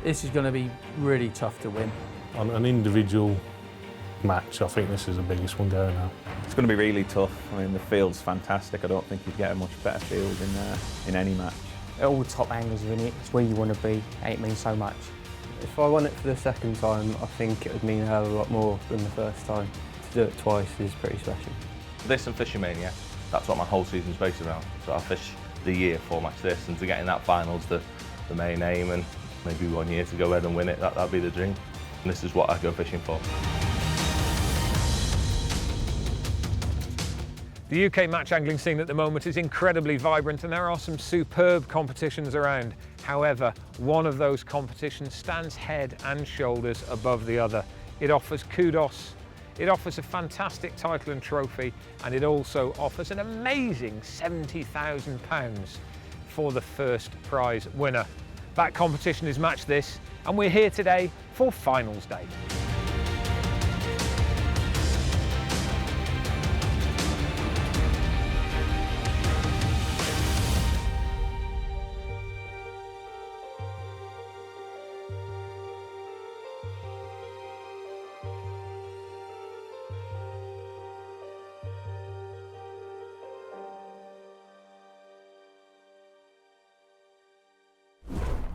This is going to be really tough to win. On an individual match, I think this is the biggest one going now. It's going to be really tough. I mean, the field's fantastic. I don't think you'd get a much better field in any match. All the top anglers win it. It's where you want to be, and it means so much. If I won it for the second time, I think it would mean a hell of a lot more than the first time. To do it twice is pretty special. This and Fishing Mania, that's what my whole season's based around. So I fish the year for Match This, and to get in that final's the main aim, and maybe 1 year to go ahead and win it, that'd be the dream. And this is what I go fishing for. The UK match angling scene at the moment is incredibly vibrant, and there are some superb competitions around. However, one of those competitions stands head and shoulders above the other. It offers kudos, it offers a fantastic title and trophy, and it also offers an amazing £70,000 for the first prize winner. That competition is Match This, and we're here today for finals day.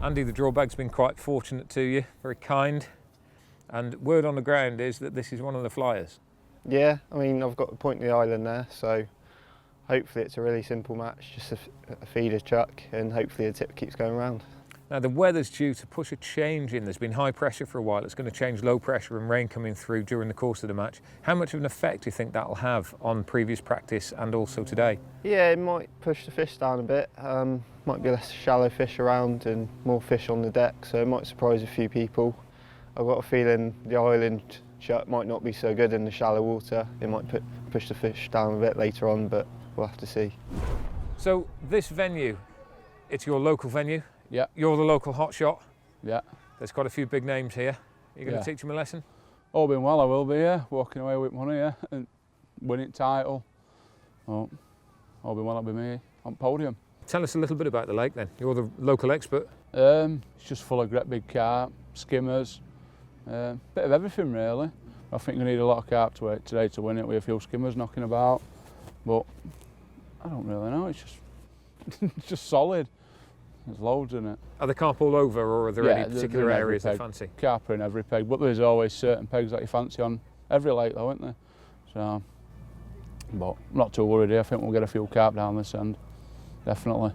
Andy, the drawbag's been quite fortunate to you, very kind, and word on the ground is that this is one of the flyers. Yeah, I mean, I've got the point of the island there, so hopefully it's a really simple match, just a feeder chuck, and hopefully the tip keeps going around. Now the weather's due to push a change in. There's been high pressure for a while. It's going to change low pressure and rain coming through during the course of the match. How much of an effect do you think that'll have on previous practice and also today? Yeah, it might push the fish down a bit. Might be less shallow fish around and more fish on the deck, so it might surprise a few people. I've got a feeling the island chuck might not be so good in the shallow water. It might push the fish down a bit later on, but we'll have to see. So this venue, it's your local venue? Yeah. You're the local hotshot? Yeah. There's quite a few big names here. Are you going to teach them a lesson? All being well, I will be, yeah. Walking away with money, yeah. And winning title. Oh, all being well, that'll be me on podium. Tell us a little bit about the lake then. You're the local expert. It's just full of great big carp, skimmers, bit of everything really. I think we need a lot of carp today to win it with a few skimmers knocking about. But I don't really know, it's just solid. There's loads in it. Are the carp all over, or are there any particular areas you fancy? Carp are in every peg, but there's always certain pegs that you fancy on every lake though, isn't there? So, but I'm not too worried here. I think we'll get a few carp down this end, definitely.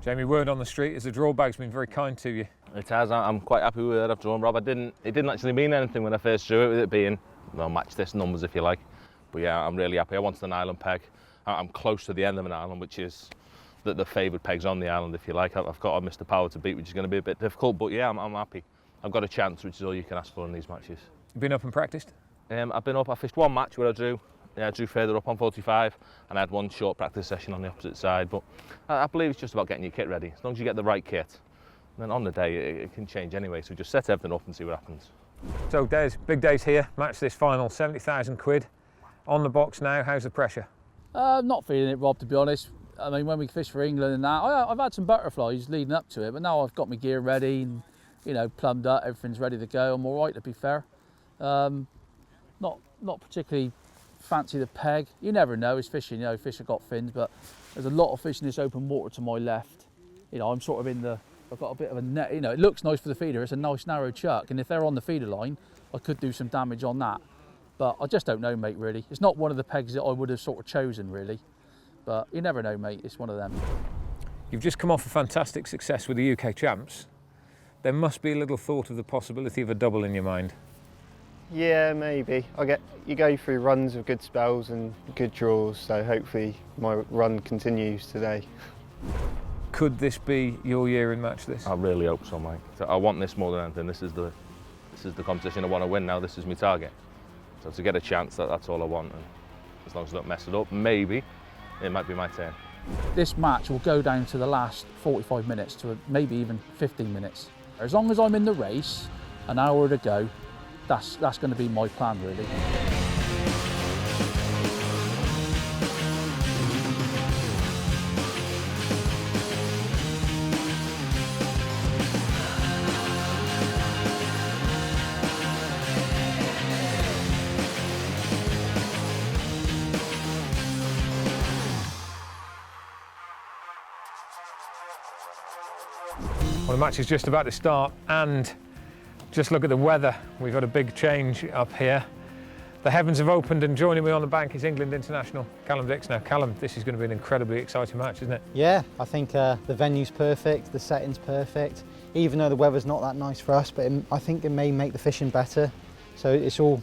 Jamie, word on the street is the drawbag's been very kind to you. It has. I'm quite happy with it I've drawn, Rob. It didn't actually mean anything when I first drew it, with it being, well, Match This numbers if you like. But yeah, I'm really happy. I wanted an island peg. I'm close to the end of an island, which is the favoured pegs on the island, if you like. I've got a Mr. Power to beat, which is going to be a bit difficult, but yeah, I'm happy. I've got a chance, which is all you can ask for in these matches. You've been up and practiced? I've been up. I fished one match where I drew further up on 45, and I had one short practice session on the opposite side. But I believe it's just about getting your kit ready. As long as you get the right kit, then on the day it can change anyway. So just set everything up and see what happens. So Des, big days here. Match This final, 70,000 quid. On the box now. How's the pressure? Not feeling it, Rob, to be honest. I mean, when we fish for England and that, I've had some butterflies leading up to it, but now I've got my gear ready and, you know, plumbed up, everything's ready to go. I'm all right, to be fair. Not particularly fancy the peg. You never know, it's fishing, you know, fish have got fins, but there's a lot of fish in this open water to my left. You know, I'm sort of I've got a bit of a net, you know, it looks nice for the feeder, it's a nice narrow chuck, and if they're on the feeder line, I could do some damage on that. But I just don't know, mate, really. It's not one of the pegs that I would have sort of chosen, really. But you never know, mate, it's one of them. You've just come off a fantastic success with the UK champs. There must be a little thought of the possibility of a double in your mind. Yeah, maybe. You go through runs of good spells and good draws, so hopefully my run continues today. Could this be your year in Match This? I really hope so, mate. I want this more than anything. This is the competition I want to win now. This is my target. So to get a chance, that's all I want. And as long as I don't mess it up, maybe it might be my turn. This match will go down to the last 45 minutes to maybe even 15 minutes. As long as I'm in the race, an hour to go, that's going to be my plan, really. Well, the match is just about to start, and just look at the weather. We've got a big change up here. The heavens have opened, and joining me on the bank is England international Callum Dix. Now, Callum, this is going to be an incredibly exciting match, isn't it? Yeah, I think the venue's perfect, the setting's perfect, even though the weather's not that nice for us, but I think it may make the fishing better. So it's all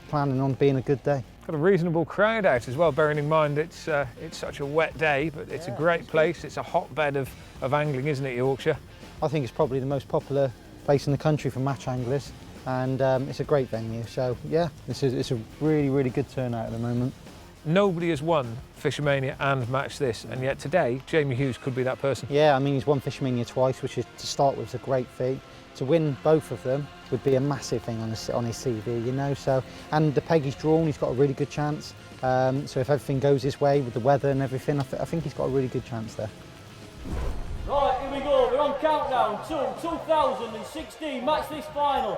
planning on being a good day. Got a reasonable crowd out as well, bearing in mind it's such a wet day, but it's a great place. It's a hotbed of angling, isn't it, Yorkshire? I think it's probably the most popular place in the country for match anglers, and it's a great venue. So yeah, it's a really, really good turnout at the moment. Nobody has won Fishermania and Match This, and yet today Jamie Hughes could be that person. Yeah, I mean, he's won Fishermania twice, which is, to start with, is a great feat. To win both of them would be a massive thing on his CV, you know. So, and the peg he's drawn, he's got a really good chance. So if everything goes his way with the weather and everything, I think he's got a really good chance there. Right, here we go. We're on countdown to 2016 Match This final.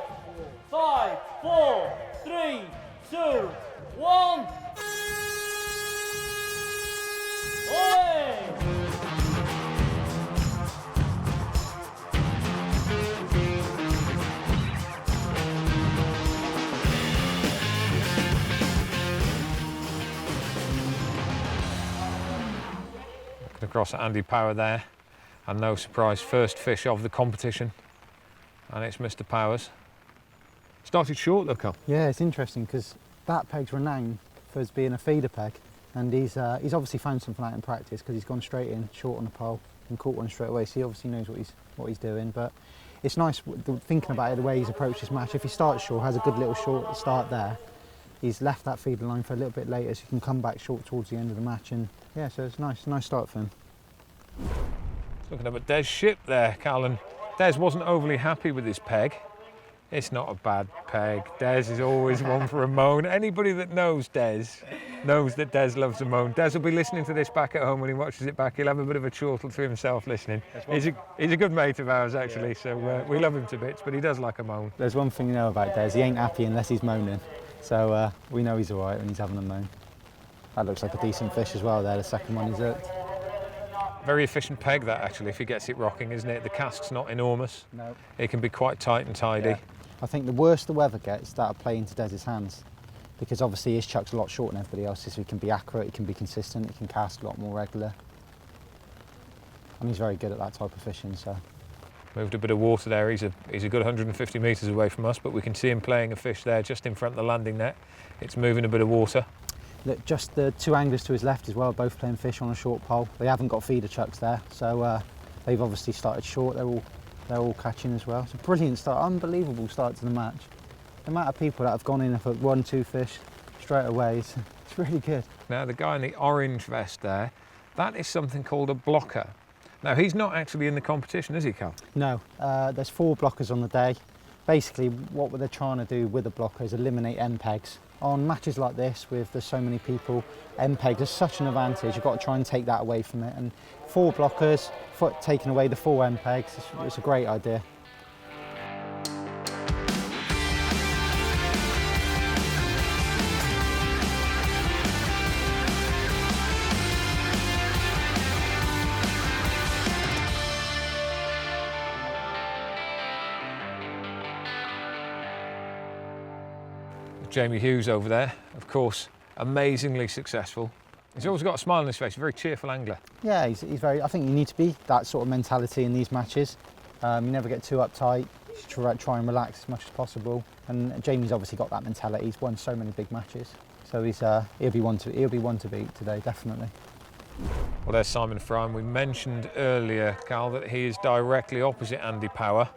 5, 4, 3, 2, 1. Oi! Across at Andy Power there, and no surprise, first fish of the competition, and it's Mr. Powers. Started short though, Cal. Yeah, it's interesting because that peg's renowned for us being a feeder peg, and he's obviously found something out in practice because he's gone straight in, short on the pole, and caught one straight away. So he obviously knows what he's doing. But it's nice thinking about it, the way he's approached his match. If he starts short, has a good little short start there. He's left that feeder line for a little bit later, so he can come back short towards the end of the match. And yeah, so it's nice start for him. Looking up at Des' ship there, Cal, and Des wasn't overly happy with his peg. It's not a bad peg. Des is always one for a moan. Anybody that knows Des knows that Des loves a moan. Des will be listening to this back at home when he watches it back. He'll have a bit of a chortle to himself listening. He's a good mate of ours, actually, so we love him to bits, but he does like a moan. There's one thing you know about Des, he ain't happy unless he's moaning. So we know he's all right when he's having a moan. That looks like a decent fish as well there, the second one he's hooked. Very efficient peg that, actually, if he gets it rocking, isn't it? The cast's not enormous. No. It can be quite tight and tidy. Yeah. I think the worse the weather gets, that'll play into Des's hands, because obviously his chuck's a lot shorter than everybody else's, so he can be accurate, he can be consistent, he can cast a lot more regular. And he's very good at that type of fishing, so. Moved a bit of water there. He's a good 150 metres away from us, but we can see him playing a fish there just in front of the landing net. It's moving a bit of water. Look, just the two anglers to his left as well, both playing fish on a short pole. They haven't got feeder chucks there, so they've obviously started short. They're all catching as well. It's a brilliant start, unbelievable start to the match. The amount of people that have gone in for 1-2 fish straight away, it's really good. Now the guy in the orange vest there, that is something called a blocker. Now he's not actually in the competition, is he, Cal? No, there's 4 blockers on the day. Basically what they're trying to do with the blocker is eliminate end pegs. On matches like this, there's so many people, end pegs is such an advantage. You've got to try and take that away from it. And 4 blockers, taking away the 4 end pegs, it's a great idea. Jamie Hughes over there, of course, amazingly successful. He's always got a smile on his face, a very cheerful angler. Yeah, he's very, I think you need to be that sort of mentality in these matches. You never get too uptight, try and relax as much as possible. And Jamie's obviously got that mentality. He's won so many big matches. So he'll be one to beat today, definitely. Well, there's Simon Fry, and we mentioned earlier, Cal, that he is directly opposite Andy Power.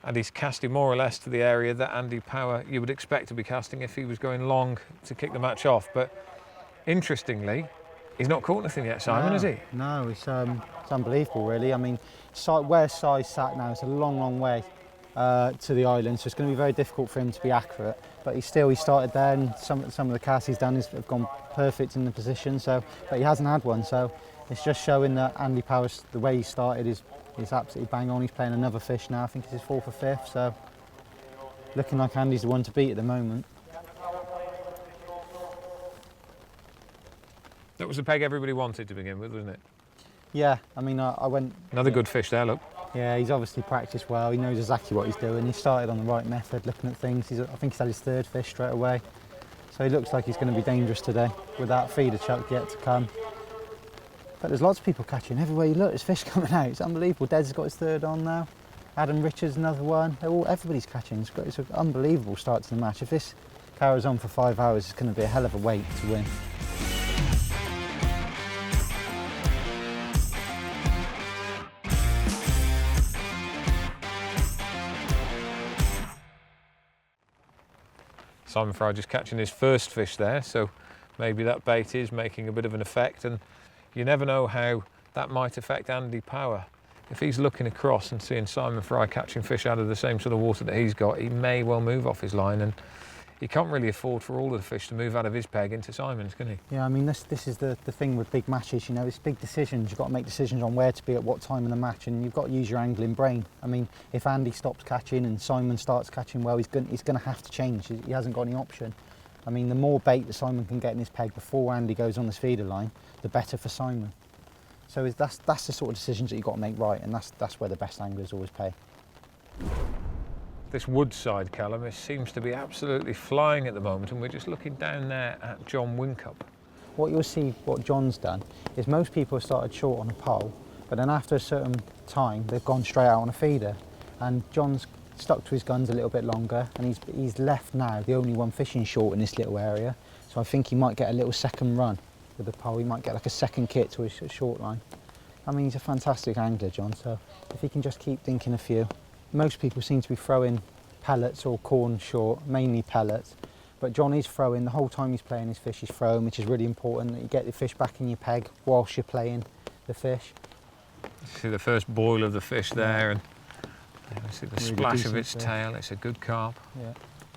And he's casting more or less to the area that Andy Power you would expect to be casting if he was going long to kick the match off. But interestingly, he's not caught anything yet, Simon, has he? No, it's unbelievable, really. I mean, where Si's sat now, it's a long, long way to the island, so it's going to be very difficult for him to be accurate. But he started there, and some of the casts he's done have gone perfect in the position. So, but he hasn't had one, so it's just showing that Andy Power's, the way he started is absolutely bang on. He's playing another fish now. I think it's his 4th or 5th, so looking like Andy's the one to beat at the moment. That was the peg everybody wanted to begin with, wasn't it? Yeah, I mean, I went... Another good fish there, look. Yeah, he's obviously practiced well. He knows exactly what he's doing. He started on the right method, looking at things. I think he's had his third fish straight away. So he looks like he's going to be dangerous today with that feeder chuck yet to come. But there's lots of people catching. Everywhere you look, there's fish coming out. It's unbelievable. Dez has got his third on now. Adam Richards, another one. Everybody's catching. It's an unbelievable start to the match. If this carries on for 5 hours, it's going to be a hell of a wait to win. Simon Fry just catching his first fish there, so maybe that bait is making a bit of an effect, and you never know how that might affect Andy Power. If he's looking across and seeing Simon Fry catching fish out of the same sort of water that he's got, he may well move off his line, and he can't really afford for all of the fish to move out of his peg into Simon's, can he? Yeah, I mean, this is the thing with big matches, you know, it's big decisions. You've got to make decisions on where to be at what time in the match, and you've got to use your angling brain. I mean, if Andy stops catching and Simon starts catching well, he's going to have to change. He hasn't got any option. I mean, the more bait that Simon can get in his peg before Andy goes on his feeder line, the better for Simon. So that's the sort of decisions that you've got to make right, and that's where the best anglers always pay. This Woodside, Callum, it seems to be absolutely flying at the moment, and we're just looking down there at John Whincup. What you'll see, what John's done, is most people have started short on a pole, but then after a certain time, they've gone straight out on a feeder. And John's stuck to his guns a little bit longer, and he's left now the only one fishing short in this little area. So I think he might get a little second run with the pole. He might get like a second kit to his short line. I mean, he's a fantastic angler, John, so if he can just keep thinking a few. Most people seem to be throwing pellets or corn short, mainly pellets, but John is throwing the whole time he's playing his fish. He's throwing, which is really important, that you get the fish back in your peg whilst you're playing the fish. See the first boil of the fish there, and you see the Really splash of decent its fish. tail. It's a good carp. Yeah.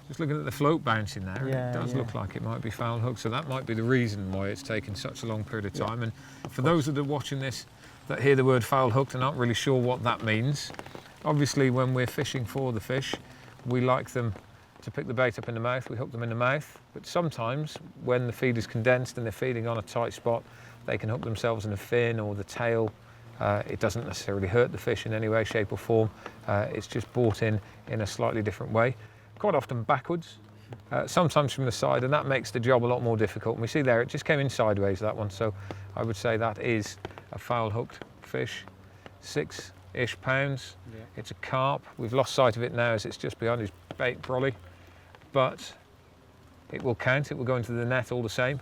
Just looking at the float bouncing there, Yeah, it does yeah. look like it might be foul hook, so that might be the reason why it's taken such a long period of Yeah, time. And for those that are watching this that hear the word foul hooked and aren't really sure what that means, obviously when we're fishing for the fish, we like them to pick the bait up in the mouth. We hook them in the mouth, but sometimes when the feed is condensed and they're feeding on a tight spot, they can hook themselves in the fin or the tail. It doesn't necessarily hurt the fish in any way, shape or form. It's just brought in a slightly different way, quite often backwards, sometimes from the side, and that makes the job a lot more difficult. And we see there, it just came in sideways, that one, so I would say that is a foul hooked fish, 6-ish pounds. Yeah. It's a carp. We've lost sight of it now as it's just behind his bait brolly, but it will count. It will go into the net all the same.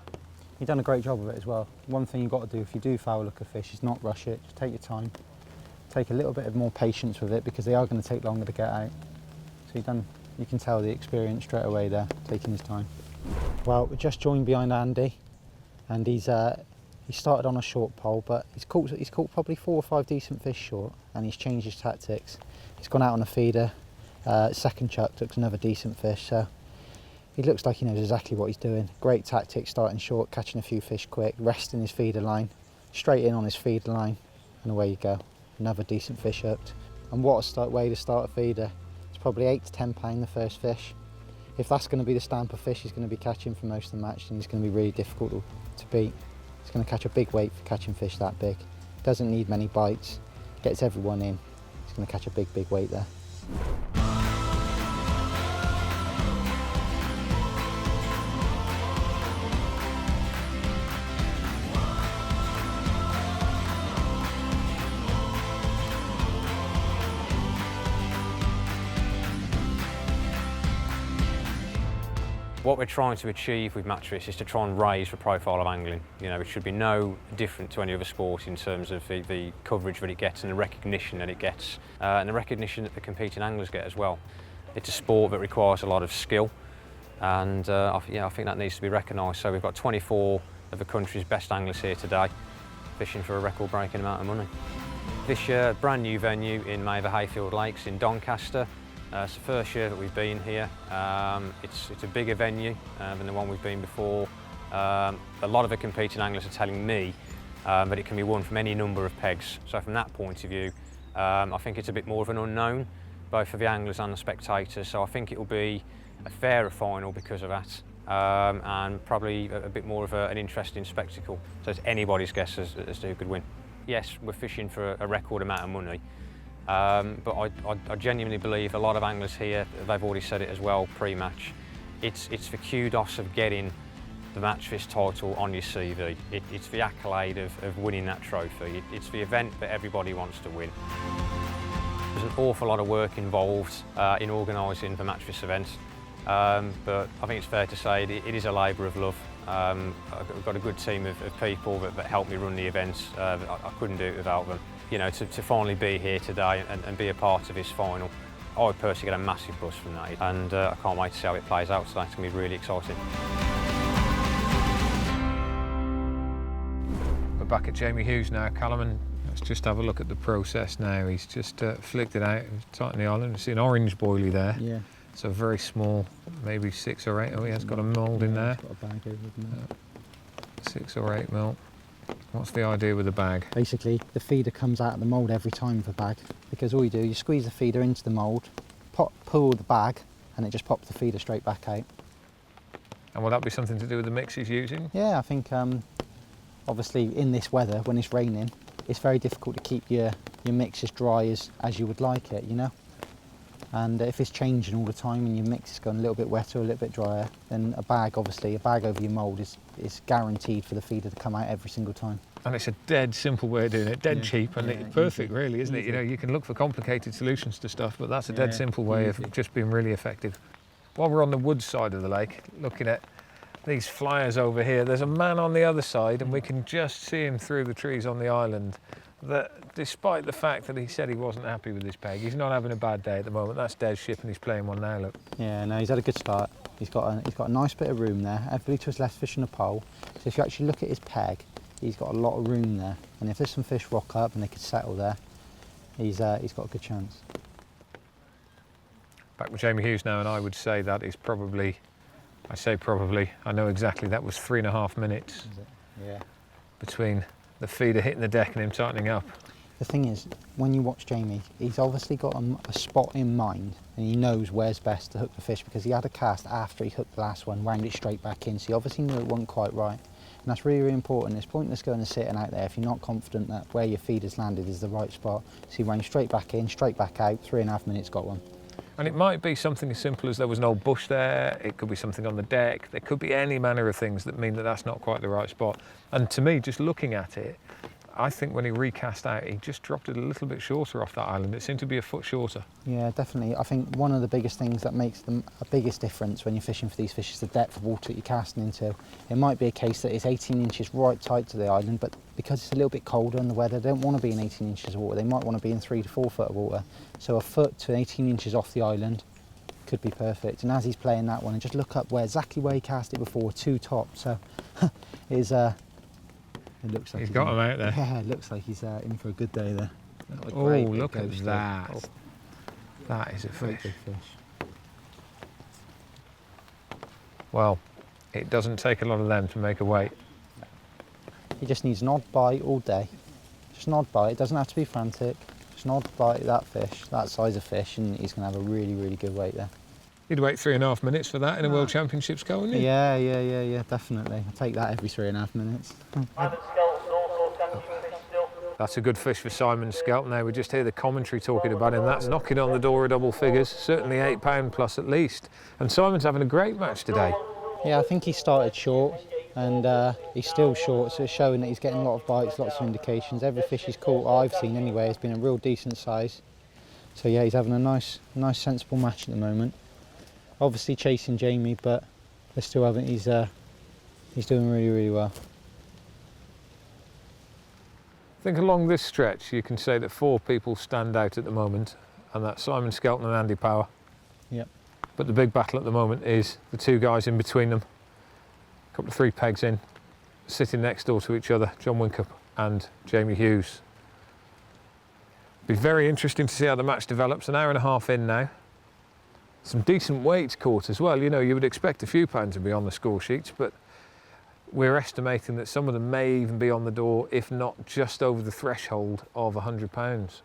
You've done a great job of it as well. One thing you've got to do if you do foul hook a fish is not rush it, just take your time. Take a little bit of more patience with it because they are going to take longer to get out. So you can tell the experience straight away there, taking his time. Well, we just joined behind Andy, and he started on a short pole, but he's caught probably 4 or 5 decent fish short, and he's changed his tactics. He's gone out on a feeder, second chuck, took another decent fish, so he looks like he knows exactly what he's doing. Great tactics, starting short, catching a few fish quick, resting his feeder line, straight in on his feeder line, and away you go. Another decent fish hooked. And what a way to start a feeder. It's probably 8 to 10 pound the first fish. If that's going to be the stamp of fish he's going to be catching for most of the match, then he's going to be really difficult to beat. He's going to catch a big weight for catching fish that big. Doesn't need many bites, gets everyone in. He's going to catch a big weight there. What we're trying to achieve with Match This is to try and raise the profile of angling. You know, it should be no different to any other sport in terms of the coverage that it gets and the recognition that it gets, and the recognition that the competing anglers get as well. It's a sport that requires a lot of skill, and I think that needs to be recognised. So we've got 24 of the country's best anglers here today, fishing for a record-breaking amount of money. This year, brand new venue in Maver Hayfield Lakes in Doncaster. It's the first year that we've been here. It's a bigger venue than the one we've been before. A lot of the competing anglers are telling me that it can be won from any number of pegs. So from that point of view, I think it's a bit more of an unknown, both for the anglers and the spectators. So I think it will be a fairer final because of that, and probably a bit more of an interesting spectacle. So it's anybody's guess as to who could win. Yes, we're fishing for a record amount of money. But I genuinely believe a lot of anglers here, they've already said it as well pre-match, it's the kudos of getting the Match This title on your CV. It's the accolade of winning that trophy. It's the event that everybody wants to win. There's an awful lot of work involved in organising the Match This event, but I think it's fair to say it is a labour of love. I've got a good team of people that help me run the events. I couldn't do it without them. You know, to finally be here today and be a part of this final, I personally get a massive buzz from that, and I can't wait to see how it plays out today. It's going to be really exciting. We're back at Jamie Hughes now, Callum, and let's just have a look at the process now. He's just flicked it out, tightened the island. You see an orange boilie there. Yeah. So very small, maybe 6 or 8. Oh, he has got a mould in there. Got a bag over there. 6 or 8 mil. What's the idea with the bag? Basically, the feeder comes out of the mould every time with the bag, because all you do, you squeeze the feeder into the mould, pull the bag, and it just pops the feeder straight back out. And will that be something to do with the mix he's using? Yeah, I think obviously in this weather, when it's raining, it's very difficult to keep your mix as dry as you would like it, you know. And if it's changing all the time and your mix is going a little bit wetter, a little bit drier, then a bag over your mould is guaranteed for the feeder to come out every single time. And it's a dead simple way of doing it, dead cheap, and it's perfect really, isn't it? You know, you can look for complicated solutions to stuff, but that's a dead simple way of just being really effective. While we're on the wood side of the lake, looking at these flyers over here, there's a man on the other side, and we can just see him through the trees on the island. That despite the fact that he said he wasn't happy with this peg, he's not having a bad day at the moment. That's Des ship and he's playing one now, look. Yeah, no, he's had a good start. He's got a nice bit of room there. Everybody to his left fishing a pole. So if you actually look at his peg, he's got a lot of room there. And if there's some fish rock up and they could settle there, he's got a good chance. Back with Jamie Hughes now, and I would say that is probably, I know exactly, that was 3.5 minutes. Is it? Yeah. Between the feeder hitting the deck and him tightening up. The thing is, when you watch Jamie, he's obviously got a spot in mind, and he knows where's best to hook the fish, because he had a cast after he hooked the last one, wound it straight back in, so he obviously knew it wasn't quite right. And that's really, really important. It's pointless going and sitting out there if you're not confident that where your feeder's landed is the right spot. So he wound straight back in, straight back out, 3.5 minutes, got one. And it might be something as simple as there was an old bush there, it could be something on the deck, there could be any manner of things that mean that that's not quite the right spot. And to me, just looking at it, I think when he recast out, he just dropped it a little bit shorter off that island. It seemed to be a foot shorter. Yeah, definitely. I think one of the biggest things that makes them a biggest difference when you're fishing for these fish is the depth of water that you're casting into. It might be a case that it's 18 inches right tight to the island, but because it's a little bit colder in the weather, they don't want to be in 18 inches of water. They might want to be in 3 to 4 foot of water. So a foot to 18 inches off the island could be perfect. And as he's playing that one, and just look up exactly where he cast it before, 2 top. So it looks like he's got him out there. Yeah, it looks like he's in for a good day there. Oh, look at that. Oh. That is a fish. Big fish. Well, it doesn't take a lot of them to make a weight. He just needs an odd bite all day. Just an odd bite. It doesn't have to be frantic. Just an odd bite of that fish, that size of fish, and he's going to have a really, really good weight there. You'd wait 3.5 minutes for that in a World Championships goal, wouldn't you? Yeah, definitely. I'll take that every 3.5 minutes. That's a good fish for Simon Skelton. Now we just hear the commentary talking about him. That's knocking on the door of double figures, certainly £8 plus at least. And Simon's having a great match today. Yeah, I think he started short and he's still short, so it's showing that he's getting a lot of bites, lots of indications. Every fish he's caught, I've seen anyway, has been a real decent size. So yeah, he's having a nice sensible match at the moment. Obviously chasing Jamie, but they're still having, he's doing really, really well. I think along this stretch you can say that 4 people stand out at the moment, and that's Simon Skelton and Andy Power. Yep. But the big battle at the moment is the 2 guys in between them, a couple of 3 pegs in, sitting next door to each other, John Whincup and Jamie Hughes. Be very interesting to see how the match develops. An hour and a half in now. Some decent weights caught as well. You know, you would expect a few pounds to be on the score sheets, but we're estimating that some of them may even be on the door, if not just over the threshold of £100.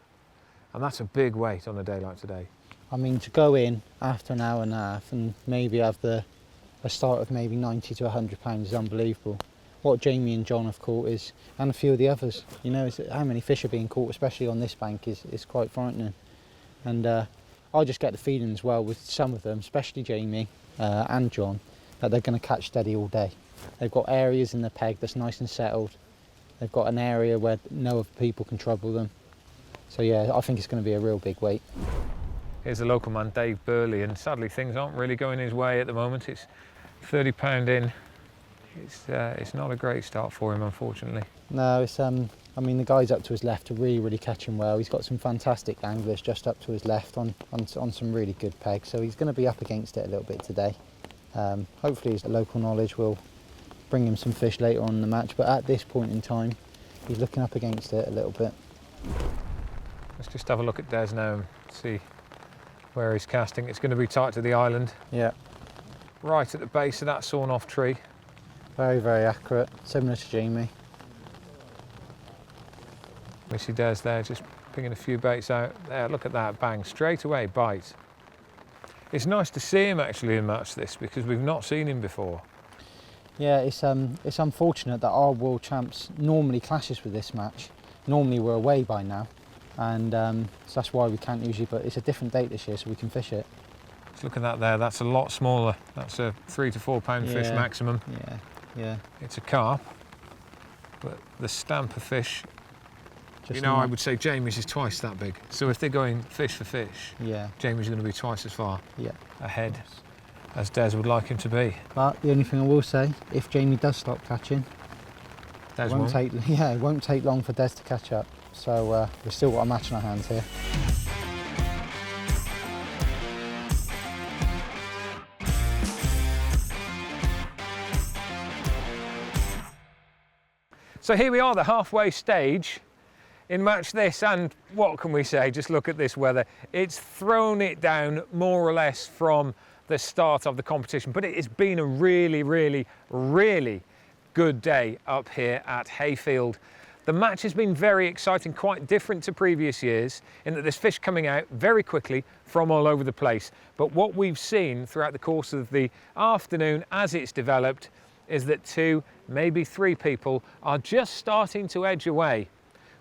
And that's a big weight on a day like today. I mean, to go in after an hour and a half and maybe have a start of maybe £90 to £100 is unbelievable. what Jamie and John have caught is, and a few of the others, you know, how many fish are being caught, especially on this bank, is quite frightening. And I just get the feeling as well with some of them, especially Jamie and John, that they're going to catch steady all day. They've got areas in the peg that's nice and settled. They've got an area where no other people can trouble them. So yeah, I think it's going to be a real big weight. Here's the local man, Dave Burley, and sadly things aren't really going his way at the moment. It's £30 in. It's not a great start for him, unfortunately. No, it's I mean, the guys up to his left are really catching well. He's got some fantastic anglers just up to his left on some really good pegs, so he's going to be up against it a little bit today. Hopefully his local knowledge will bring him some fish later on in the match, but at this point in time, he's looking up against it a little bit. Let's just have a look at Des now and see where he's casting. It's going to be tight to the island. Yeah. Right at the base of that sawn-off tree. Very accurate, similar to Jamie. We see Des there just picking a few baits out. There, look at that, bang, straight away, bite. It's nice to see him actually in Match This because we've not seen him before. Yeah, it's unfortunate that our world champs normally clashes with this match. Normally we're away by now, and so that's why we can't usually, but it's a different date this year so we can fish it. Just look at that there, that's a lot smaller. That's a 3 to 4 pound fish maximum. Yeah. It's a carp, but the stamp of fish, you know, I would say Jamie's is twice that big. So if they're going fish for fish, Jamie's going to be twice as far ahead as Des would like him to be. But the only thing I will say, if Jamie does stop catching, it won't take long for Des to catch up. So we've still got a match in our hands here. So here we are, the halfway stage in Match This, and what can we say? Just look at this weather. It's thrown it down more or less from the start of the competition, but it's been a really good day up here at Hayfield. The match has been very exciting, quite different to previous years in that there's fish coming out very quickly from all over the place. But what we've seen throughout the course of the afternoon as it's developed is that 2, maybe 3 people are just starting to edge away.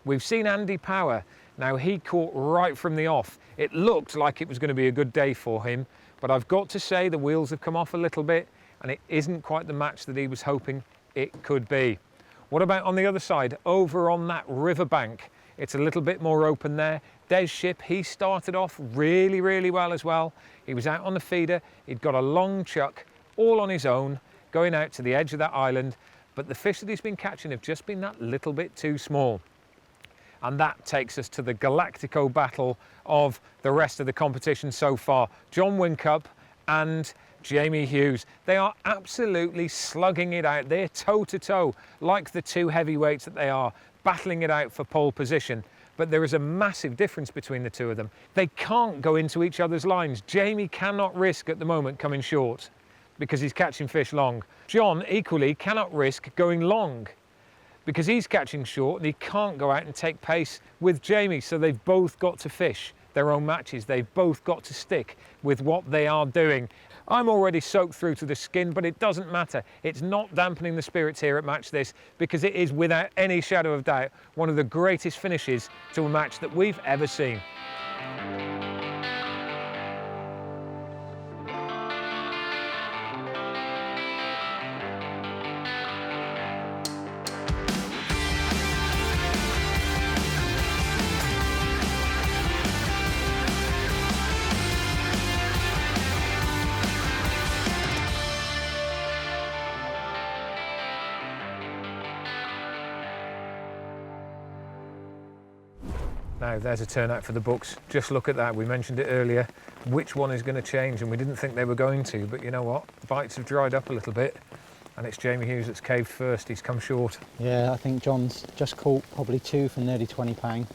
We've seen Andy Power. Now he caught right from the off. It looked like it was going to be a good day for him, but I've got to say the wheels have come off a little bit and it isn't quite the match that he was hoping it could be. What about on the other side, over on that riverbank? It's a little bit more open there. Des Ship, he started off really well as well. He was out on the feeder, he'd got a long chuck all on his own, going out to the edge of that island, but the fish that he's been catching have just been that little bit too small. And that takes us to the Galactico battle of the rest of the competition so far. John Whincup and Jamie Hughes. They are absolutely slugging it out. They're toe-to-toe, like the 2 heavyweights that they are, battling it out for pole position. But there is a massive difference between the 2 of them. They can't go into each other's lines. Jamie cannot risk at the moment coming short because he's catching fish long. John equally cannot risk going long because he's catching short and he can't go out and take pace with Jamie. So they've both got to fish their own matches. They've both got to stick with what they are doing. I'm already soaked through to the skin, but it doesn't matter. It's not dampening the spirits here at Match This because it is without any shadow of doubt one of the greatest finishes to a match that we've ever seen. Now there's a turnout for the books. Just look at that. We mentioned it earlier. Which one is going to change? And we didn't think they were going to, but you know what? Bites have dried up a little bit. And it's Jamie Hughes that's caved first. He's come short. Yeah, I think John's just caught probably 2 for nearly 20 pound,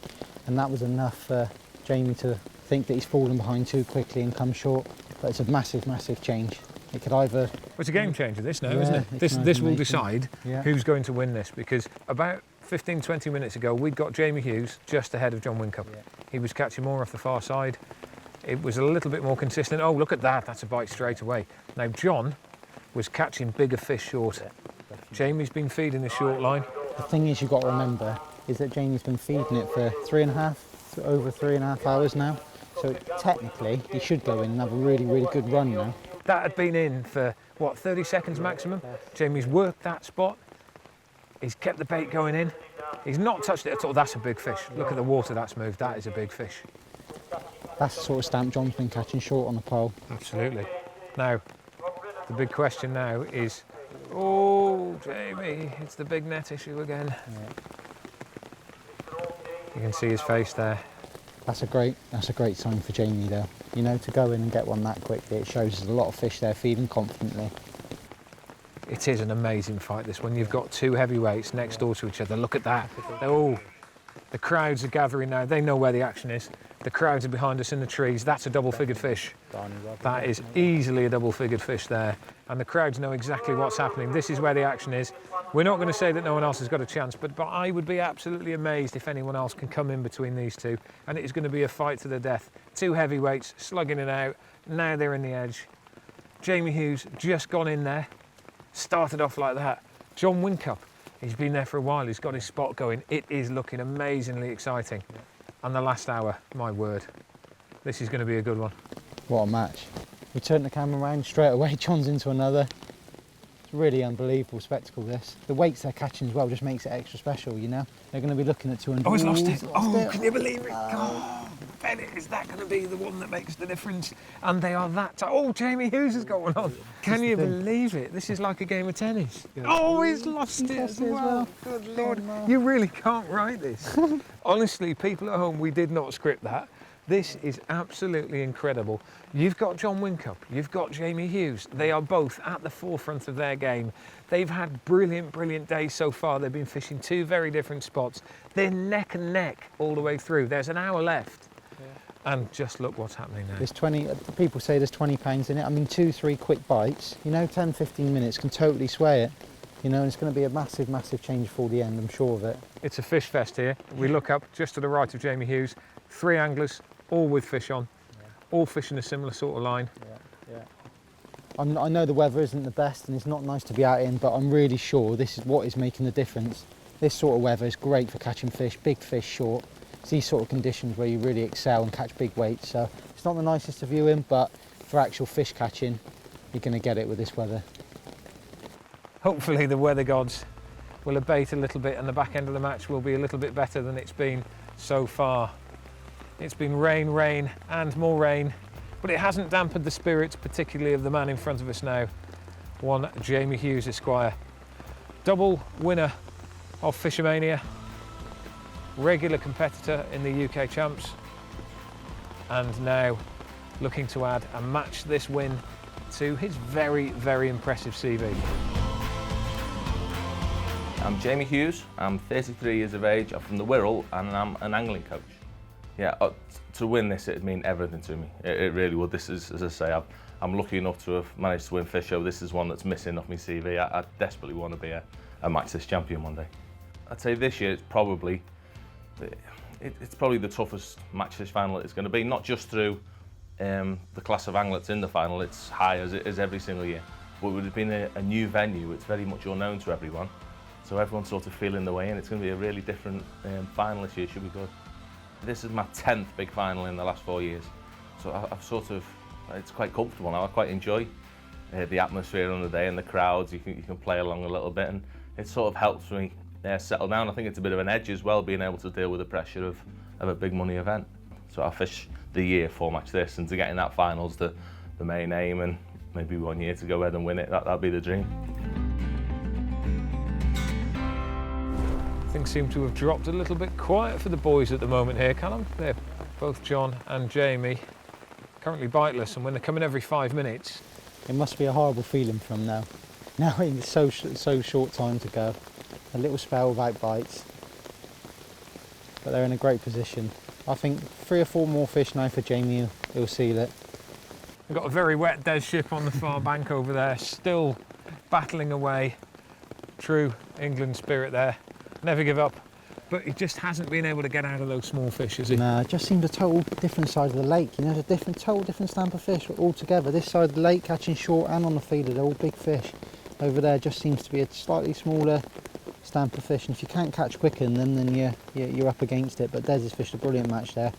and that was enough for Jamie to think that he's fallen behind too quickly and come short. But it's a massive change. It could either... Well, it's a game changer this now, isn't it? This will decide who's going to win this, because about 15-20 minutes ago we'd got Jamie Hughes just ahead of John Whincup. He was catching more off the far side. It was a little bit more consistent. Oh, look at that, that's a bite straight away. Now John was catching bigger fish short. Jamie's been feeding the short line. The thing is, you've got to remember, is that Jamie's been feeding it for over 3.5 hours now. So technically, he should go in and have a really, really good run now. That had been in for, what, 30 seconds maximum? Jamie's worked that spot. He's kept the bait going in. He's not touched it at all. That's a big fish. Look at the water that's moved. That is a big fish. That's the sort of stamp John's been catching short on the pole. Absolutely. Now, the big question now is, oh, Jamie, it's the big net issue again. Yeah. You can see his face there. That's a great sign for Jamie though. You know, to go in and get one that quickly, it shows there's a lot of fish there feeding confidently. It is an amazing fight, this one. You've got two heavyweights next door to each other. Look at that. Oh, the crowds are gathering now. They know where the action is. The crowds are behind us in the trees. That's a double-figured fish. That is easily a double-figured fish there. And the crowds know exactly what's happening. This is where the action is. We're not going to say that no one else has got a chance, but I would be absolutely amazed if anyone else can come in between these two. And it is going to be a fight to the death. Two heavyweights slugging it out. Now they're in the edge. Jamie Hughes just gone in there. Started off like that. John Whincup, he's been there for a while. He's got his spot going. It is looking amazingly exciting. And the last hour, my word, this is going to be a good one. What a match. We turned the camera around straight away, John's into another. It's a really unbelievable spectacle, this. The weights they're catching as well just makes it extra special, you know? They're going to be looking at 200. Oh, he's lost it. Oh, Can you believe it? Oh, Bennett, is that going to be the one that makes the difference? And they are that tight. Oh, Jamie Hughes has got one on. Can you believe it? This is like a game of tennis. Oh, he's lost it as well. Good Lord. You really can't write this. Honestly, people at home, we did not script that. This is absolutely incredible. You've got John Whincup, you've got Jamie Hughes. They are both at the forefront of their game. They've had brilliant, brilliant days so far. They've been fishing two very different spots. They're neck and neck all the way through. There's an hour left. And just look what's happening now. There's 20, people say there's 20 pounds in it. I mean, 2-3 quick bites, you know, 10-15 minutes can totally sway it. You know, and it's going to be a massive, massive change for the end, I'm sure of it. It's a fish fest here. We look up just to the right of Jamie Hughes. 3 anglers, all with fish on, all fishing a similar sort of line. I know the weather isn't the best and it's not nice to be out in, but I'm really sure this is what is making the difference. This sort of weather is great for catching fish, big fish short. It's these sort of conditions where you really excel and catch big weights. So it's not the nicest to view in, but for actual fish catching, you're going to get it with this weather. Hopefully the weather gods will abate a little bit and the back end of the match will be a little bit better than it's been so far. It's been rain, rain and more rain, but it hasn't dampened the spirits, particularly of the man in front of us now, one Jamie Hughes Esquire. Double winner of Fishermania, regular competitor in the UK Champs, and now looking to add a match this win to his very, very impressive CV. I'm Jamie Hughes, I'm 33 years of age, I'm from the Wirral and I'm an angling coach. Yeah, to win this, it'd mean everything to me. It really would. This is, as I say, I'm lucky enough to have managed to win Fish Show. This is one that's missing off my CV. I desperately want to be a Match This champion one day. I'd say this year it's probably the toughest Match This final it's going to be, not just through the class of anglets in the final. It's high as it is every single year. But it would have been a new venue. It's very much unknown to everyone. So everyone's sort of feeling the way in. It's going to be a really different final this year. Should be good. This is my 10th big final in the last 4 years. So I've sort of, it's quite comfortable now. I quite enjoy the atmosphere on the day and the crowds. You can play along a little bit and it sort of helps me settle down. I think it's a bit of an edge as well, being able to deal with the pressure of a big money event. So I fish the year for Match This, and to get in that final's the main aim, and maybe 1 year to go ahead and win it, that'd be the dream. Things seem to have dropped a little bit quiet for the boys at the moment here, Callum. They're both John and Jamie, currently biteless, and when they're coming every 5 minutes. It must be a horrible feeling for them now. Now in so short time to go. A little spell without bites. But they're in a great position. I think 3 or 4 more fish now for Jamie, he'll seal it. We've got a very wet Des ship on the far bank over there, still battling away. True England spirit there. Never give up, but he just hasn't been able to get out of those small fish, has he? No, it just seemed a total different side of the lake. You know, it's a total different stamp of fish all together. This side of the lake catching short and on the feeder, they're all big fish. over there just seems to be a slightly smaller stamp of fish, and if you can't catch quicker than them, then you're up against it. But Des has fished a brilliant match there.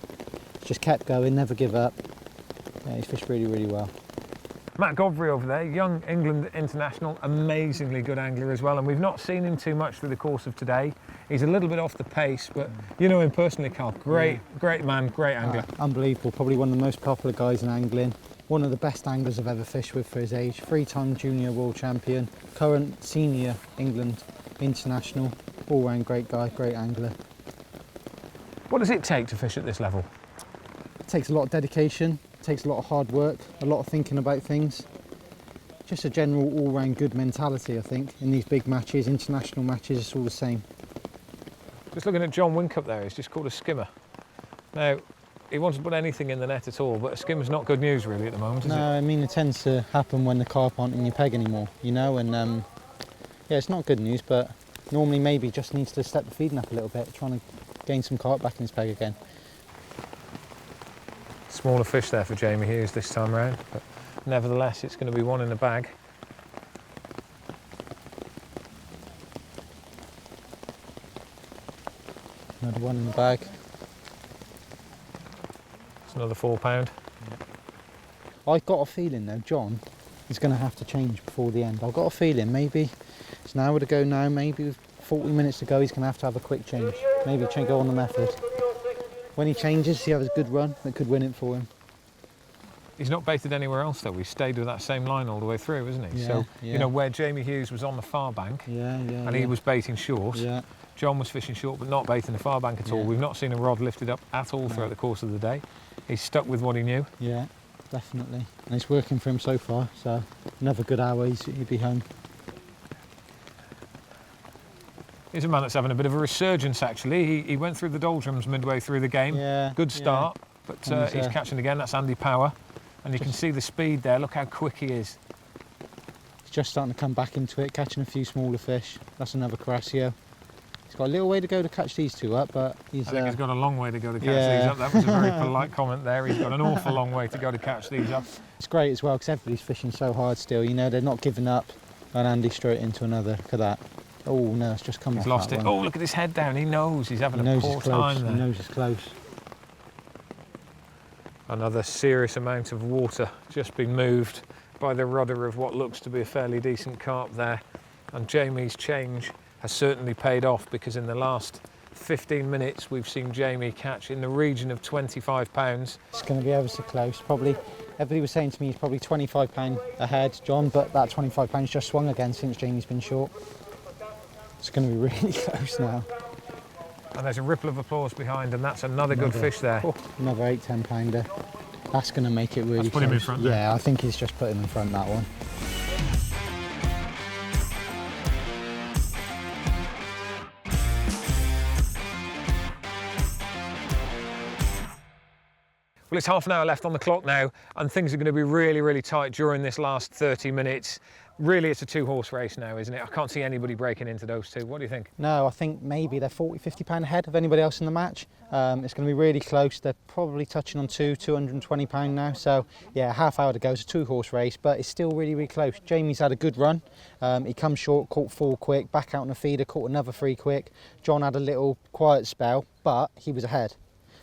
He's just kept going, never give up. Yeah, he's fished really, really well. Matt Godfrey over there, young England international, amazingly good angler as well, and we've not seen him too much through the course of today. He's a little bit off the pace, but you know him personally, Carl. Great man, great angler. Unbelievable, probably one of the most popular guys in angling. One of the best anglers I've ever fished with for his age. 3-time junior world champion, current senior England international, all-round great guy, great angler. What does it take to fish at this level? It takes a lot of dedication. Takes a lot of hard work, a lot of thinking about things. Just a general all-round good mentality, I think, in these big matches, international matches, it's all the same. Just looking at John Whincup there, he's just caught a skimmer. Now, he wants to put anything in the net at all, but a skimmer's not good news really at the moment, is it? No, I mean, it tends to happen when the carp aren't in your peg anymore, you know, and yeah, it's not good news, but normally maybe just needs to step the feeding up a little bit, trying to gain some carp back in his peg again. Smaller fish there for Jamie Hughes this time round, but nevertheless it's going to be one in the bag. Another one in the bag. It's another £4. I've got a feeling though, John is going to have to change before the end. I've got a feeling maybe it's an hour to go now, maybe with 40 minutes to go, he's going to have a quick change. Maybe go on the method. When he changes, he has a good run that could win it for him. He's not baited anywhere else though. He's stayed with that same line all the way through, isn't he? Yeah, so, yeah. you know, where Jamie Hughes was on the far bank and he was baiting short, yeah. John was fishing short but not baiting the far bank at all. Yeah. We've not seen a rod lifted up at all throughout the course of the day. He's stuck with what he knew. Yeah, definitely. And it's working for him so far, so another good hour, he'd be home. He's a man that's having a bit of a resurgence actually. He went through the doldrums midway through the game. Yeah, good start, but he's catching again. That's Andy Power. And you can see the speed there. Look how quick he is. He's just starting to come back into it, catching a few smaller fish. That's another Carasio. He's got a little way to go to catch these two up, but I think he's got a long way to go to catch these up. That was a very polite comment there. He's got an awful long way to go to catch these up. It's great as well because everybody's fishing so hard still. You know, they're not giving up. And Andy straight into another. Look at that. Oh no, it's just come off. He's lost it. One. Oh, look at his head down. He knows he's having a poor time there. He knows it's close. Another serious amount of water just been moved by the rudder of what looks to be a fairly decent carp there. And Jamie's change has certainly paid off because in the last 15 minutes we've seen Jamie catch in the region of £25. It's going to be ever so close. Probably, everybody was saying to me he's probably £25 ahead, John, but that £25 just swung again since Jamie's been short. It's going to be really close now. And there's a ripple of applause behind, and that's another good fish there. Oh, another 8-10 pounder. That's going to make it really close. Put him in front there. Yeah, I think he's just put him in front, that one. Well, it's half an hour left on the clock now, and things are going to be really, really tight during this last 30 minutes. Really, it's a two-horse race now, isn't it? I can't see anybody breaking into those two. What do you think? No, I think maybe they're 40, 50 pound ahead of anybody else in the match. It's going to be really close. They're probably touching on 220 pound now. So, yeah, half hour to go. It's a two-horse race, but it's still really, really close. Jamie's had a good run. He come short, caught 4 quick, back out on the feeder, caught another 3 quick. John had a little quiet spell, but he was ahead.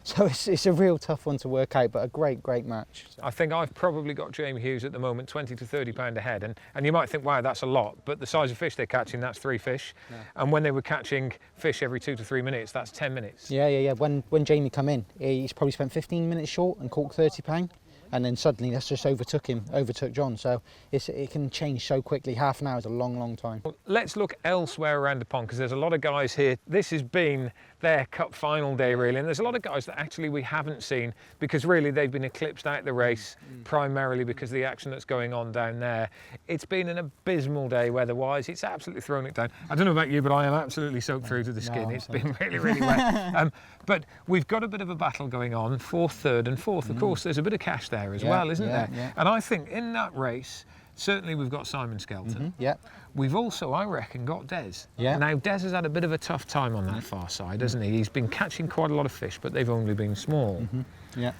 So it's a real tough one to work out, but a great, great match. I think I've probably got Jamie Hughes at the moment 20 to 30 pound ahead, and you might think, wow, that's a lot, but the size of fish they're catching, that's 3 fish. Yeah. And when they were catching fish every 2 to 3 minutes, that's 10 minutes. Yeah. When Jamie come in, he's probably spent 15 minutes short and caught 30 pound. And then suddenly that's just overtook John. So it can change so quickly. Half an hour is a long, long time. Well, let's look elsewhere around the pond because there's a lot of guys here. This has been their cup final day really, and there's a lot of guys that actually we haven't seen because really they've been eclipsed out the race primarily because of the action that's going on down there. It's been an abysmal day weather-wise. It's absolutely thrown it down. I don't know about you, but I am absolutely soaked through to the skin. It's been really, really wet. But we've got a bit of a battle going on, 4th, 3rd and 4th. Of course, there's a bit of cash there as well, isn't there? Yeah. And I think in that race, certainly we've got Simon Skelton. Yeah. We've also, I reckon, got Des. Yeah. Now, Des has had a bit of a tough time on that far side, hasn't he? He's been catching quite a lot of fish, but they've only been small. Yeah.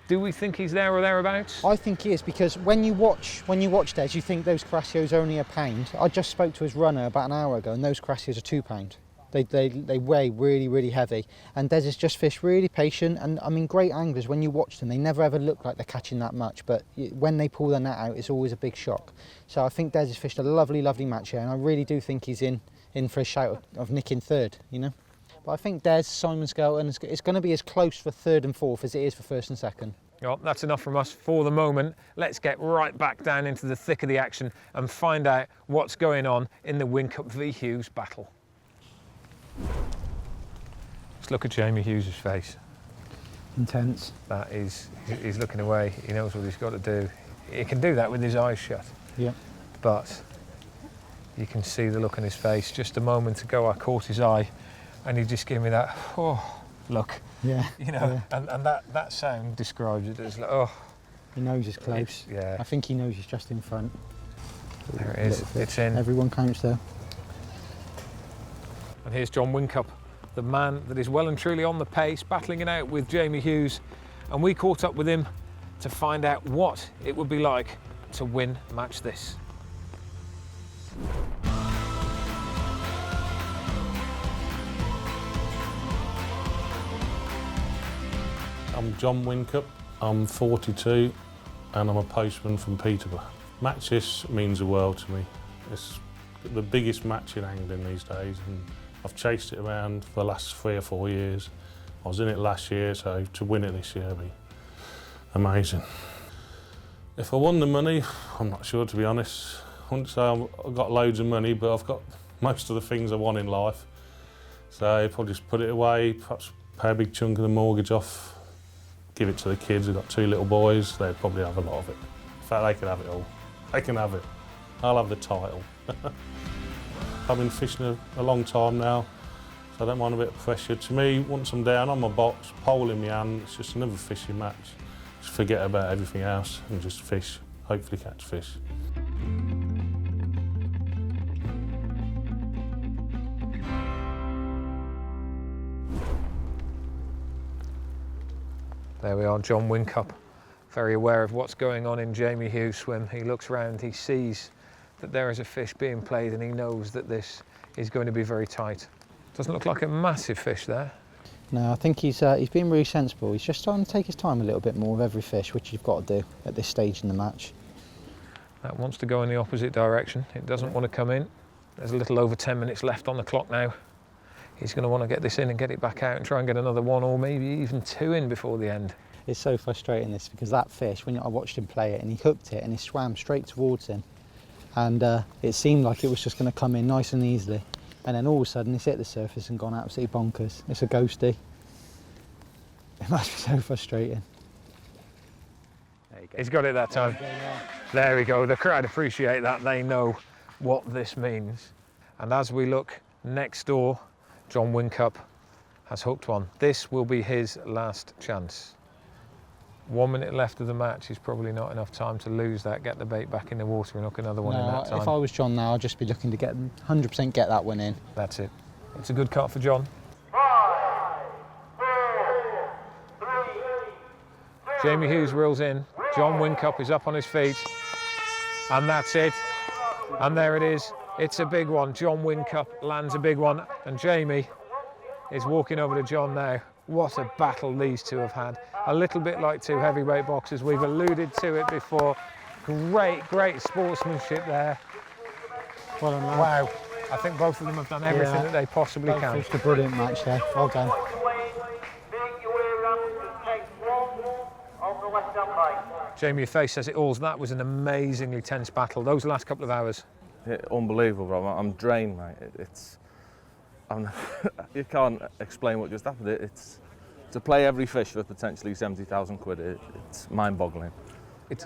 Do we think he's there or thereabouts? I think he is, because when you watch Des, you think those Crassios are only £1. I just spoke to his runner about an hour ago, and those Crassios are £2. They weigh really, really heavy. And Des has just fished really patient, and I mean, great anglers, when you watch them, they never ever look like they're catching that much, but when they pull their net out, it's always a big shock. So I think Des has fished a lovely, lovely match here, and I really do think he's in for a shout of nicking third, you know. But I think Des, Simon Skelton, it's going to be as close for third and fourth as it is for first and second. Well, that's enough from us for the moment. Let's get right back down into the thick of the action and find out what's going on in the Whincup v Hughes battle. Let's look at Jamie Hughes' face. Intense. That is, he's looking away. He knows what he's got to do. He can do that with his eyes shut. Yeah. But you can see the look on his face. Just a moment ago, I caught his eye, and he just gave me that, oh, look. Yeah. You know, yeah. and that sound describes it as like, oh. He knows it's close. Yeah. I think he knows he's just in front. There it is. It's in. Everyone counts though. And here's John Whincup, the man that is well and truly on the pace, battling it out with Jamie Hughes. And we caught up with him to find out what it would be like to win Match This. I'm John Whincup, I'm 42 and I'm a postman from Peterborough. Match This means the world to me. It's the biggest match in angling these days, and I've chased it around for the last 3 or 4 years. I was in it last year, so to win it this year would be amazing. If I won the money, I'm not sure, to be honest. I wouldn't say I've got loads of money, but I've got most of the things I want in life. So I'd probably just put it away, perhaps pay a big chunk of the mortgage off, give it to the kids. I've got 2 little boys, they'd probably have a lot of it. In fact, they can have it all. They can have it. I'll have the title. I've been fishing a long time now, so I don't mind a bit of pressure. To me, once I'm down on my box, pole in my hand, it's just another fishing match. Just forget about everything else and just fish, hopefully catch fish. There we are, John Whincup, very aware of what's going on in Jamie Hughes' swim. He looks round, he sees that there is a fish being played, and he knows that this is going to be very tight. Doesn't look like a massive fish there. No, I think he's been really sensible. He's just starting to take his time a little bit more with every fish, which you've got to do at this stage in the match. That wants to go in the opposite direction. It doesn't want to come in. There's a little over 10 minutes left on the clock now. He's going to want to get this in and get it back out and try and get another 1 or maybe even 2 in before the end. It's so frustrating, this, because that fish, when I watched him play it, and he hooked it and he swam straight towards him, and it seemed like it was just going to come in nice and easily, and then all of a sudden it's hit the surface and gone absolutely bonkers. It's a ghosty. It must be so frustrating. There you go. He's got it that time. There we go. The crowd appreciate that. They know what this means. And as we look next door, John Whincup has hooked one. This will be his last chance. 1 minute left of the match is probably not enough time to lose that, get the bait back in the water and hook another one in that time. If I was John now, I'd just be looking to get 100% get that one in. That's it. It's a good cut for John. 5, 4, 3, Jamie Hughes reels in. John Whincup is up on his feet. And that's it. And there it is. It's a big one. John Whincup lands a big one. And Jamie is walking over to John now. What a battle these two have had. A little bit like 2 heavyweight boxers. We've alluded to it before. Great sportsmanship there. Well done, lad. Wow. I think both of them have done everything that they possibly can. It's a brilliant match there. Well done. Jamie, your face says it all. That was an amazingly tense battle. Those last couple of hours. Yeah, unbelievable, bro. I'm drained, mate. You can't explain what just happened. It's to play every fish for potentially 70,000 quid. It's mind-boggling.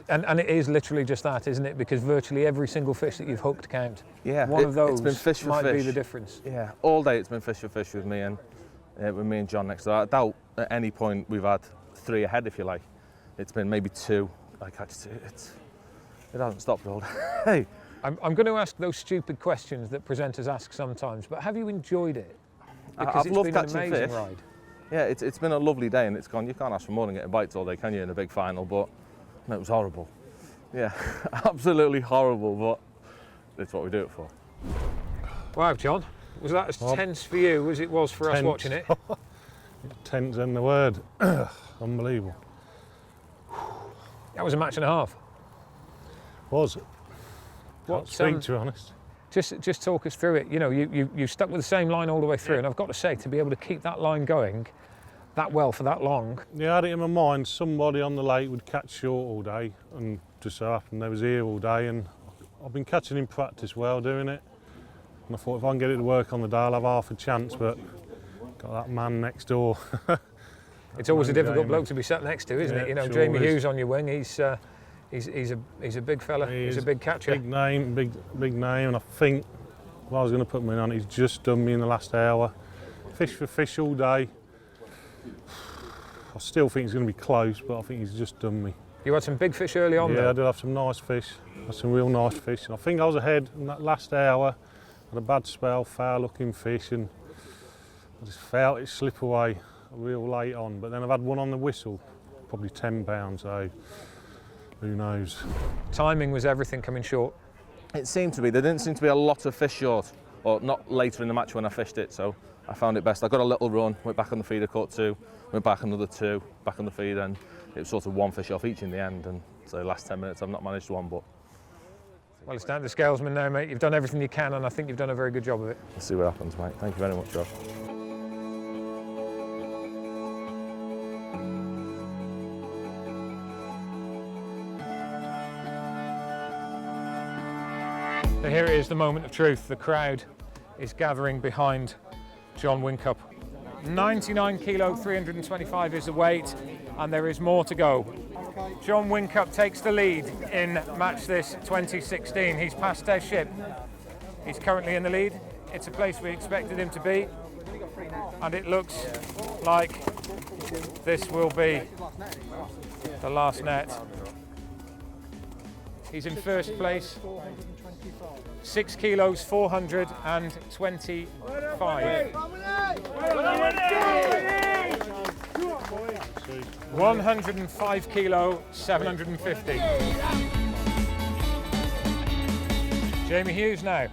And it is literally just that, isn't it? Because virtually every single fish that you've hooked count. Yeah, one of those it's been fish for might fish. be the difference. Yeah, all day it's been fish for fish with me and John next to that. I doubt at any point we've had 3 ahead, if you like. It's been maybe 2. I catch 2. It hasn't stopped all day. Hey. I'm going to ask those stupid questions that presenters ask sometimes, but have you enjoyed it? Because I've loved catching fish. Ride. yeah, it's been a lovely day and it's gone. You can't ask for more than getting bites all day, can you, in a big final? But no, it was horrible. Yeah, absolutely horrible, but it's what we do it for. Wow, John, was that as tense for you as it was for us watching it? Tense in the word. Unbelievable. That was a match and a half. Was it? What, to be honest. Just talk us through it. You know, you stuck with the same line all the way through, and I've got to say, to be able to keep that line going that well for that long. Yeah, I had it in my mind somebody on the lake would catch short all day, and just so happened they was here all day, and I've been catching in practice well doing it. And I thought if I can get it to work on the day, I'll have half a chance, but got that man next door. It's always a difficult bloke to be sat next to, isn't it? You know, sure Jamie is. Hughes on your wing, he's a big fella, he's a big catcher. Big name, big name, and I think if I was going to put me on, he's just done me in the last hour. Fish for fish all day. I still think it's going to be close, but I think he's just done me. You had some big fish early on, though? Yeah, I did have some nice fish, had some real nice fish. And I think I was ahead in that last hour, had a bad spell, foul looking fish, and I just felt it slip away real late on. But then I've had one on the whistle, probably 10 pounds, so who knows. Timing was everything coming short. It seemed to be. There didn't seem to be a lot of fish short, or not later in the match when I fished it, so I found it best. I got a little run, went back on the feeder, caught 2, went back another 2, back on the feeder, and it was sort of 1 fish off each in the end, and so the last 10 minutes I've not managed one, but... Well, it's down to the scalesman now, mate. You've done everything you can, and I think you've done a very good job of it. Let's see what happens, mate. Thank you very much, Josh. So here it is, the moment of truth. The crowd is gathering behind John Whincup. 99 kilo, 325 is the weight, and there is more to go. John Whincup takes the lead in Match This 2016. He's passed Des Ship. He's currently in the lead. It's a place we expected him to be, and it looks like this will be the last net. He's in first place. 6 kilos, 425. 105 kilo, 750. Jamie Hughes now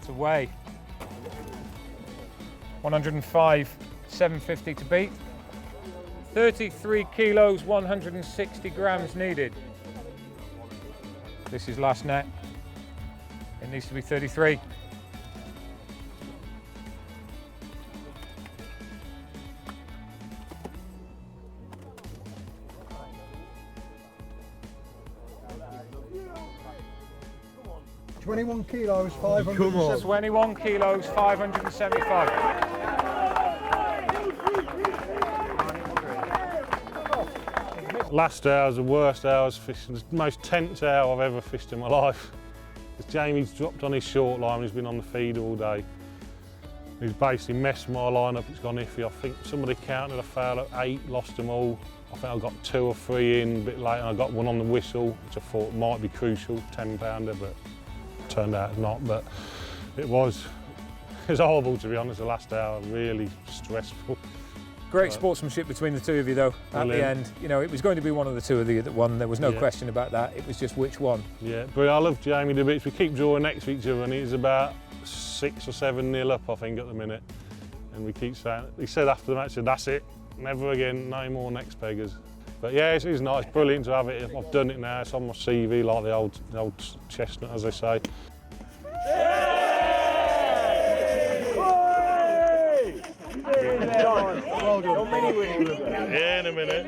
to weigh. 105, 750 to beat. 33 kilos, 160 grams needed. This is last net. It needs to be 33. $21 kilos, 575. 21 kilos, 575. Last hour's the worst hours fishing, the most tense hour I've ever fished in my life. Because Jamie's dropped on his short line, he's been on the feed all day. He's basically messed my line up, it's gone iffy. I think somebody counted a foul at 8, lost them all. I think I got 2 or 3 in a bit late, and I got one on the whistle, which I thought might be crucial, 10 pounder, but turned out not. But it was horrible, to be honest, the last hour, really stressful. Great sportsmanship between the two of you, though, at the end. You know, it was going to be one of the two of you that won. There was no question about that. It was just which one. Yeah, but I love Jamie the bits. We keep drawing next to each other, and he's about 6 or 7-0 up, I think, at the minute. And we keep saying, he said after the match, that's it, never again, no more next peggers. But yeah, it's nice, brilliant to have it. I've done it now, it's on my CV, like the old chestnut, as they say. Well done. Yeah, in a minute.